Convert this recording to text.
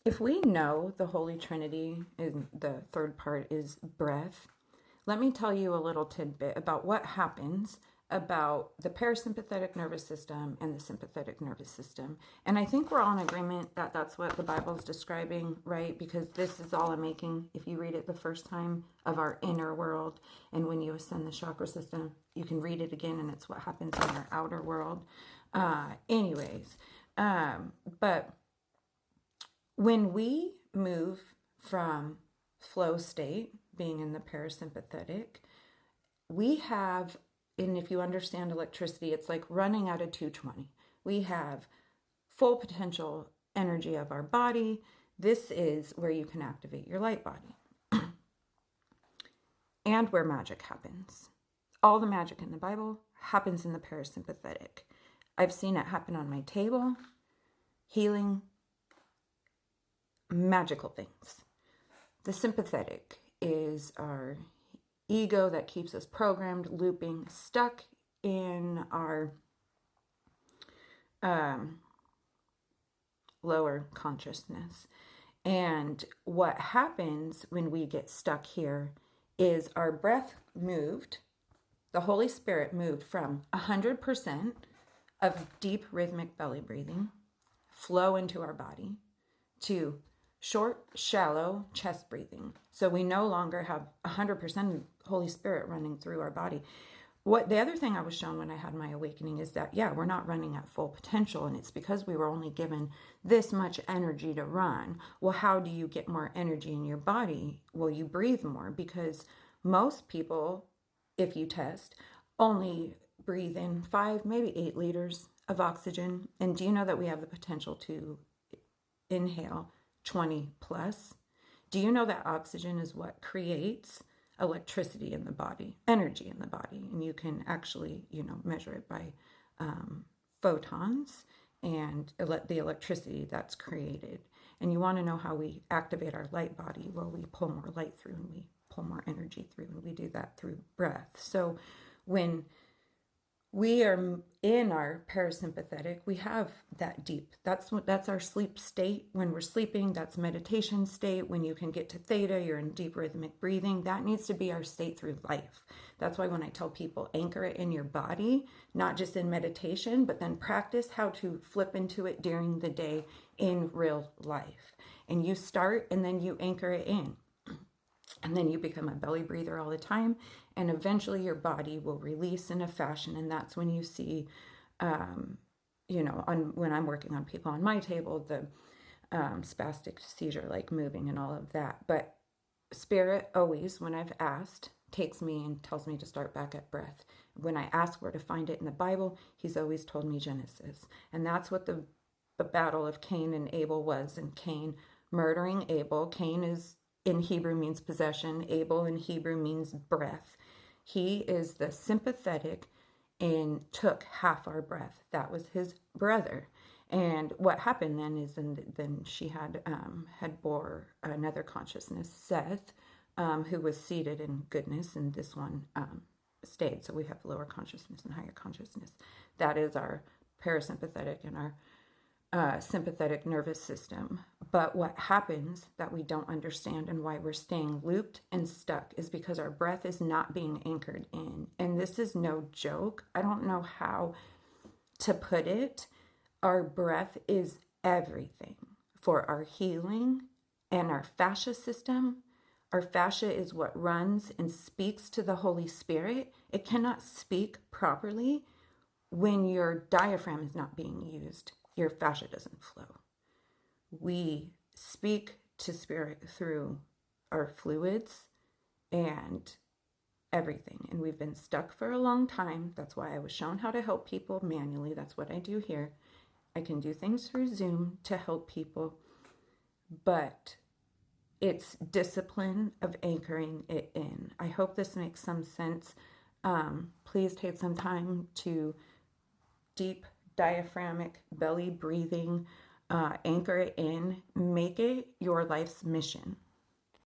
If we know the Holy Trinity, and the third part is breath, let me tell you a little tidbit about what happens about the parasympathetic nervous system and the sympathetic nervous system. And I think we're all in agreement that that's what the Bible is describing, right? Because this is all I'm making, if you read it the first time, of our inner world. And when you ascend the chakra system, you can read it again, and it's what happens in our outer world. Anyways, but when we move from flow state, being in the parasympathetic, we have, and if you understand electricity, it's like running at a 220. We have full potential energy of our body. This is where you can activate your light body and where magic happens. All the magic in the Bible happens in the parasympathetic. I've seen it happen on my table, healing, magical things. The sympathetic is our ego that keeps us programmed, looping, stuck in our lower consciousness. And what happens when we get stuck here is our breath moved, the Holy Spirit moved from 100% of deep rhythmic belly breathing, flow into our body, to short, shallow chest breathing. So we no longer have 100% Holy Spirit running through our body. What the other thing I was shown when I had my awakening is that, yeah, we're not running at full potential, and it's because we were only given this much energy to run. Well, how do you get more energy in your body? Well, you breathe more, because most people, if you test, only breathe in 5, maybe 8 liters of oxygen. And do you know that we have the potential to inhale 20 plus? Do you know that oxygen is what creates electricity in the body, energy in the body? And you can actually, measure it by photons and the electricity that's created. And you want to know how we activate our light body? Well, we pull more light through, and we pull more energy through, and we do that through breath. So when we are in our parasympathetic, we have that deep. That's our sleep state. When we're sleeping, that's meditation state. When you can get to theta, you're in deep rhythmic breathing. That needs to be our state through life. That's why when I tell people, anchor it in your body, not just in meditation, but then practice how to flip into it during the day in real life. And you start, and then you anchor it in. And then you become a belly breather all the time, and eventually your body will release in a fashion. And that's when you see, when I'm working on people on my table, the spastic seizure, like moving and all of that. But Spirit always, when I've asked, takes me and tells me to start back at breath. When I ask where to find it in the Bible, he's always told me Genesis. And that's what the battle of Cain and Abel was. And Cain murdering Abel. Cain is, in Hebrew, means possession. Abel in Hebrew means breath. He is the sympathetic and took half our breath. That was his brother. And what happened then is then she had bore another consciousness, Seth, who was seated in goodness, and this one stayed. So we have lower consciousness and higher consciousness. That is our parasympathetic and our sympathetic nervous system. But what happens that we don't understand, and why we're staying looped and stuck, is because our breath is not being anchored in. And this is no joke. I don't know how to put it. Our breath is everything for our healing and our fascia system. Our fascia is what runs and speaks to the Holy Spirit. It cannot speak properly when your diaphragm is not being used. Your fascia doesn't flow. We speak to Spirit through our fluids and everything. And we've been stuck for a long time. That's why I was shown how to help people manually. That's what I do here. I can do things through Zoom to help people, but it's discipline of anchoring it in. I hope this makes some sense. Please take some time to deep diaphragmic belly breathing, anchor it in, make it your life's mission.